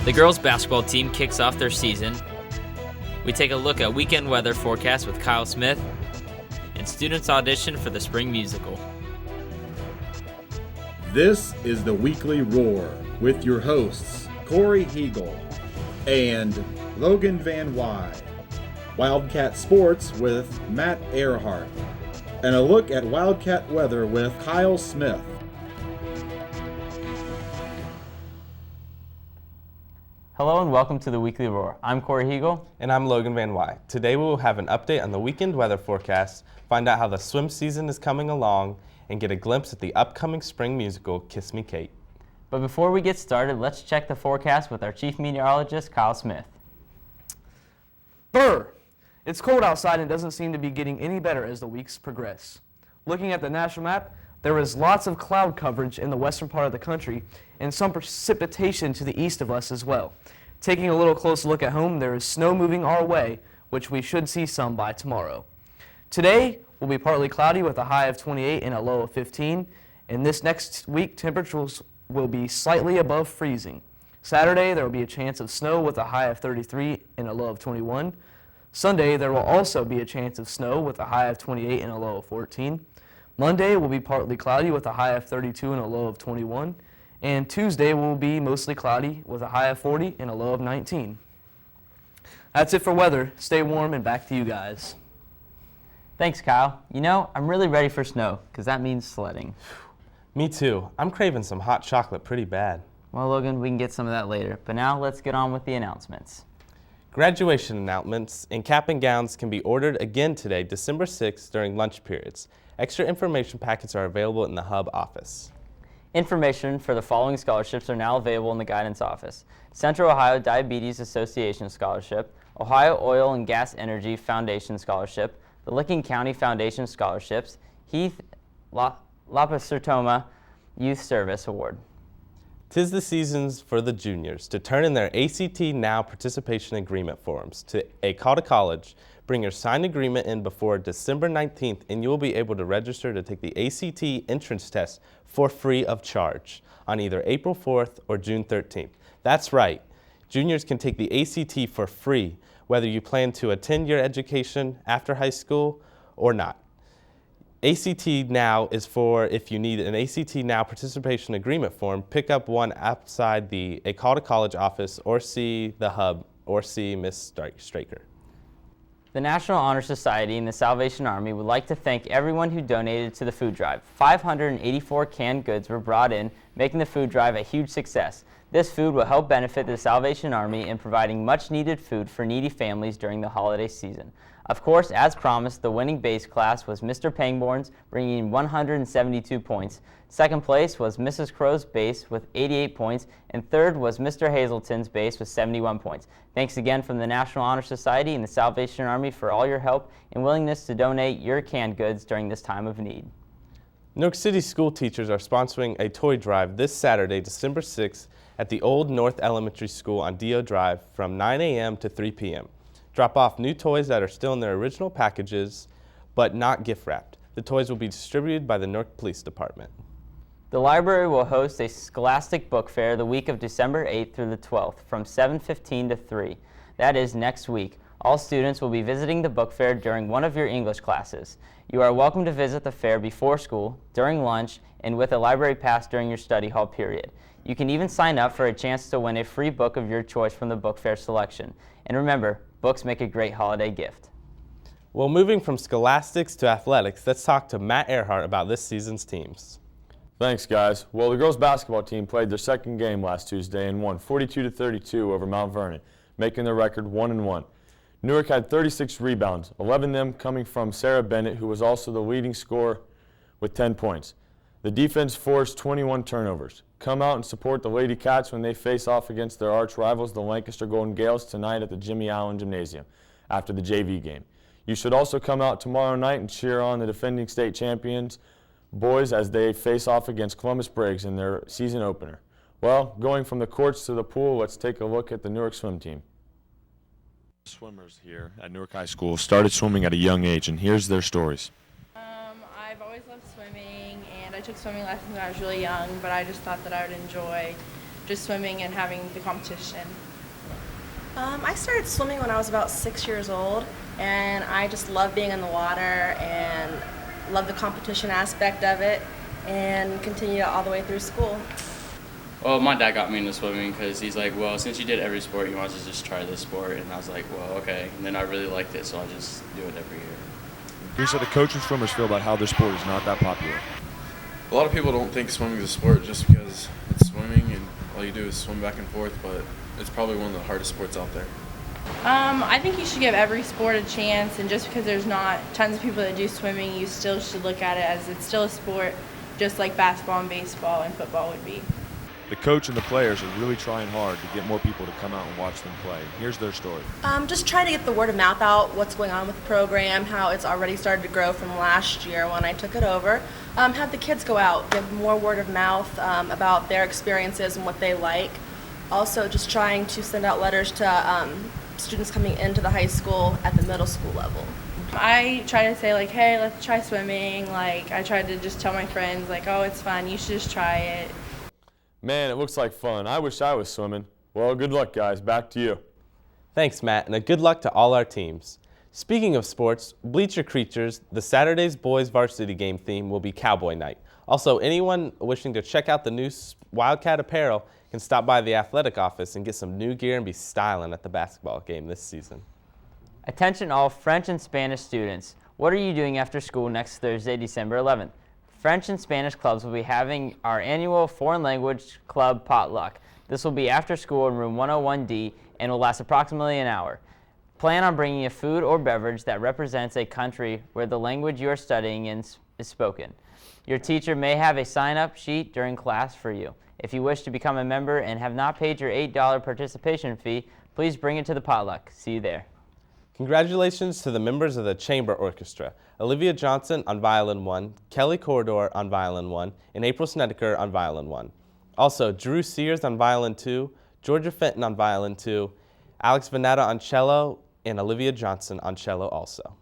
The girls' basketball team kicks off their season. We take a look at weekend weather forecast with Kyle Smith, and students audition for the spring musical. This is the Weekly Roar with your hosts, Corey Hegel and Logan Van Wy. Wildcat Sports with Matt Earhart. And a look at Wildcat weather with Kyle Smith. Hello and welcome to the Weekly Roar. I'm Corey Hegel. And I'm Logan Van Wy. Today we will have an update on the weekend weather forecast, find out how the swim season is coming along, and get a glimpse at the upcoming spring musical, Kiss Me Kate. But before we get started, let's check the forecast with our chief meteorologist, Kyle Smith. Brr! It's cold outside and doesn't seem to be getting any better as the weeks progress. Looking at the national map, there is lots of cloud coverage in the western part of the country and some precipitation to the east of us as well. Taking a little closer look at home, there is snow moving our way, which we should see some by tomorrow. Today will be partly cloudy with a high of 28 and a low of 15, and this next week temperatures will be slightly above freezing. Saturday there will be a chance of snow with a high of 33 and a low of 21. Sunday there will also be a chance of snow with a high of 28 and a low of 14. Monday will be partly cloudy with a high of 32 and a low of 21. And Tuesday will be mostly cloudy with a high of 40 and a low of 19. That's it for weather. Stay warm and back to you guys. Thanks, Kyle. You know, I'm really ready for snow because that means sledding. Me too. I'm craving some hot chocolate pretty bad. Well, Logan, we can get some of that later. But now let's get on with the announcements. Graduation announcements and cap and gowns can be ordered again today, December 6th, during lunch periods. Extra information packets are available in the Hub office. Information for the following scholarships are now available in the guidance office. Central Ohio Diabetes Association Scholarship, Ohio Oil and Gas Energy Foundation Scholarship, the Licking County Foundation Scholarships, Heath Lapasertoma Youth Service Award. 'Tis the seasons for the juniors to turn in their ACT Now participation agreement forms to A Call to College. Bring your signed agreement in before December 19th and you will be able to register to take the ACT entrance test for free of charge on either April 4th or June 13th. That's right, juniors can take the ACT for free whether you plan to attend your education after high school or not. ACT Now is for if you need an ACT Now participation agreement form, pick up one outside the A Call to College office or see the Hub or see Ms. Straker. The National Honor Society and the Salvation Army would like to thank everyone who donated to the food drive. 584 canned goods were brought in, making the food drive a huge success. This food will help benefit the Salvation Army in providing much-needed food for needy families during the holiday season. Of course, as promised, the winning base class was Mr. Pangborn's, bringing in 172 points. Second place was Mrs. Crow's base with 88 points, and third was Mr. Hazelton's base with 71 points. Thanks again from the National Honor Society and the Salvation Army for all your help and willingness to donate your canned goods during this time of need. Newark City school teachers are sponsoring a toy drive this Saturday, December 6th at the Old North Elementary School on Dio Drive from 9 a.m. to 3 p.m. Drop off new toys that are still in their original packages but not gift wrapped. The toys will be distributed by the Newark Police Department. The library will host a Scholastic Book Fair the week of December 8th through the 12th from 7:15 to 3. That is next week. All students will be visiting the book fair during one of your English classes. You are welcome to visit the fair before school, during lunch, and with a library pass during your study hall period. You can even sign up for a chance to win a free book of your choice from the book fair selection. And remember, books make a great holiday gift. Well, moving from scholastics to athletics, let's talk to Matt Earhart about this season's teams. Thanks, guys. Well, the girls' basketball team played their second game last Tuesday and won 42-32 over Mount Vernon, making their record 1-1. Newark had 36 rebounds, 11 of them coming from Sarah Bennett, who was also the leading scorer with 10 points. The defense forced 21 turnovers. Come out and support the Lady Cats when they face off against their arch rivals, the Lancaster Golden Gales, tonight at the Jimmy Allen Gymnasium after the JV game. You should also come out tomorrow night and cheer on the defending state champions boys as they face off against Columbus Briggs in their season opener. Well, going from the courts to the pool, let's take a look at the Newark swim team. Swimmers here at Newark High School started swimming at a young age, and here's their stories. I've always loved swimming, and I took swimming lessons when I was really young, but I just thought that I would enjoy just swimming and having the competition? I started swimming when I was about 6 years old, and I just love being in the water and love the competition aspect of it, and continued all the way through school. Well, my dad got me into swimming because he's like, well, since you did every sport, you might as well just try this sport. And I was like, well, okay. And then I really liked it, so I just do it every year. Here's how the coach and swimmers feel about how their sport is not that popular. A lot of people don't think swimming is a sport just because it's swimming and all you do is swim back and forth, but it's probably one of the hardest sports out there. I think you should give every sport a chance, and just because there's not tons of people that do swimming, you still should look at it as it's still a sport, just like basketball and baseball and football would be. The coach and the players are really trying hard to get more people to come out and watch them play. Here's their story. Just trying to get the word of mouth out, what's going on with the program, how it's already started to grow from last year when I took it over. Have the kids go out, give more word of mouth about their experiences and what they like. Also, just trying to send out letters to students coming into the high school at the middle school level. I try to say, like, hey, let's try swimming. Like, I try to just tell my friends, like, oh, it's fun, you should just try it. Man, it looks like fun. I wish I was swimming. Well, good luck, guys. Back to you. Thanks, Matt, and a good luck to all our teams. Speaking of sports, Bleacher Creatures, the Saturday's boys varsity game theme will be Cowboy Night. Also, anyone wishing to check out the new Wildcat apparel can stop by the athletic office and get some new gear and be styling at the basketball game this season. Attention all French and Spanish students. What are you doing after school next Thursday, December 11th? French and Spanish clubs will be having our annual foreign language club potluck. This will be after school in room 101D and will last approximately an hour. Plan on bringing a food or beverage that represents a country where the language you are studying in is spoken. Your teacher may have a sign-up sheet during class for you. If you wish to become a member and have not paid your $8 participation fee, please bring it to the potluck. See you there. Congratulations to the members of the Chamber Orchestra, Olivia Johnson on Violin 1, Kelly Corridor on Violin 1, and April Snedeker on Violin 1. Also, Drew Sears on Violin 2, Georgia Fenton on Violin 2, Alex Veneta on cello, and Olivia Johnson on cello also.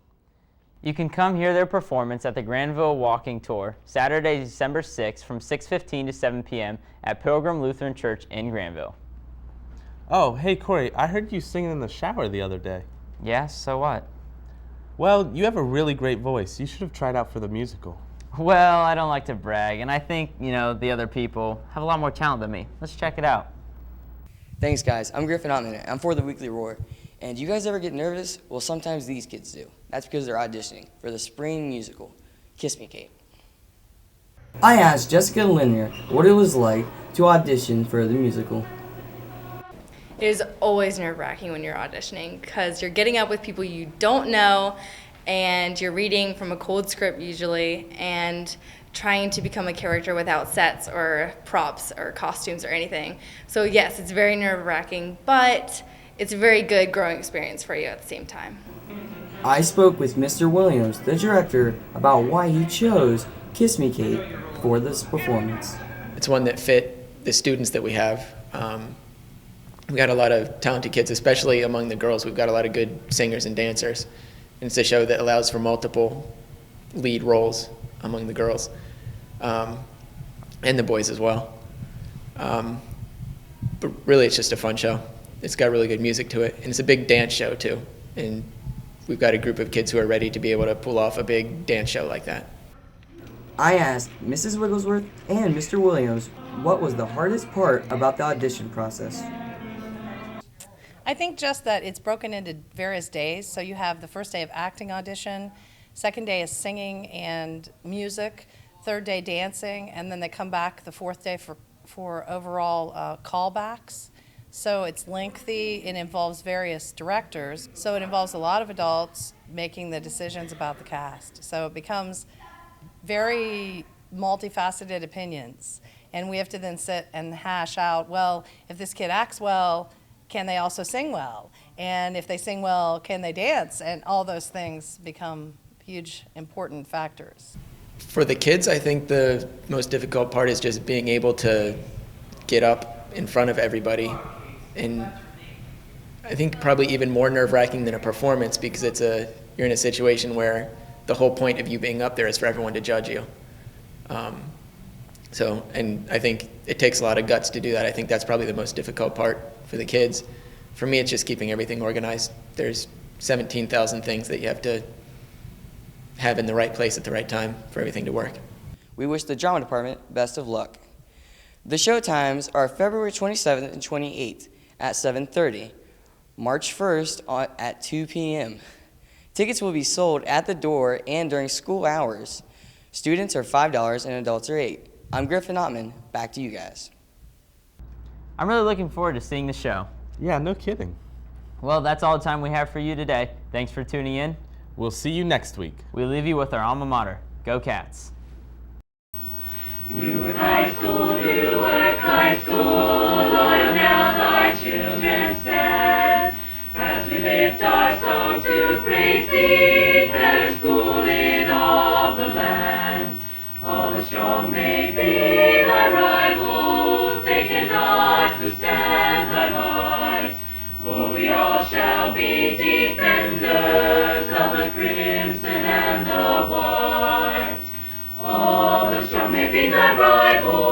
You can come hear their performance at the Granville Walking Tour, Saturday, December 6th from 6:15 to 7 p.m. at Pilgrim Lutheran Church in Granville. Oh, hey Corey, I heard you singing in the shower the other day. Yeah, so what? Well, you have a really great voice. You should have tried out for the musical. Well, I don't like to brag, and I think, the other people have a lot more talent than me. Let's check it out. Thanks, guys. I'm Griffin Ottman. I'm for the Weekly Roar. And do you guys ever get nervous? Well, sometimes these kids do. That's because they're auditioning for the spring musical, Kiss Me, Kate. I asked Jessica Linear what it was like to audition for the musical. It is always nerve-wracking when you're auditioning because you're getting up with people you don't know and you're reading from a cold script usually and trying to become a character without sets or props or costumes or anything. So yes, it's very nerve-wracking, but it's a very good growing experience for you at the same time. I spoke with Mr. Williams, the director, about why he chose Kiss Me, Kate for this performance. It's one that fit the students that we have. We've got a lot of talented kids, especially among the girls. We've got a lot of good singers and dancers. And it's a show that allows for multiple lead roles among the girls and the boys as well. But really, it's just a fun show. It's got really good music to it. And it's a big dance show, too. And we've got a group of kids who are ready to be able to pull off a big dance show like that. I asked Mrs. Wigglesworth and Mr. Williams what was the hardest part about the audition process. I think just that it's broken into various days. So you have the first day of acting audition, second day is singing and music, third day dancing, and then they come back the fourth day for overall callbacks. So it's lengthy, it involves various directors, so it involves a lot of adults making the decisions about the cast. So it becomes very multifaceted opinions, and we have to then sit and hash out, well, if this kid acts well, can they also sing well? And if they sing well, can they dance? And all those things become huge, important factors. For the kids, I think the most difficult part is just being able to get up in front of everybody. And I think probably even more nerve-wracking than a performance because you're in a situation where the whole point of you being up there is for everyone to judge you. So, and I think it takes a lot of guts to do that. I think that's probably the most difficult part for the kids. For me, it's just keeping everything organized. There's 17,000 things that you have to have in the right place at the right time for everything to work. We wish the drama department best of luck. The show times are February 27th and 28th at 7:30, March 1st at 2 p.m. Tickets will be sold at the door and during school hours. Students are $5 and adults are $8. I'm Griffin Ottman. Back to you guys. I'm really looking forward to seeing the show. Yeah, no kidding. Well, that's all the time we have for you today. Thanks for tuning in. We'll see you next week. We leave you with our alma mater. Go Cats. Newark High School, Newark High School, loyal now thy children stand. As we lift our song to praise thee, better school in all the land. All the strong may be thy rivals, they cannot withstand thy might. For we all shall be defenders of the crimson and the white. All the strong may be thy rivals,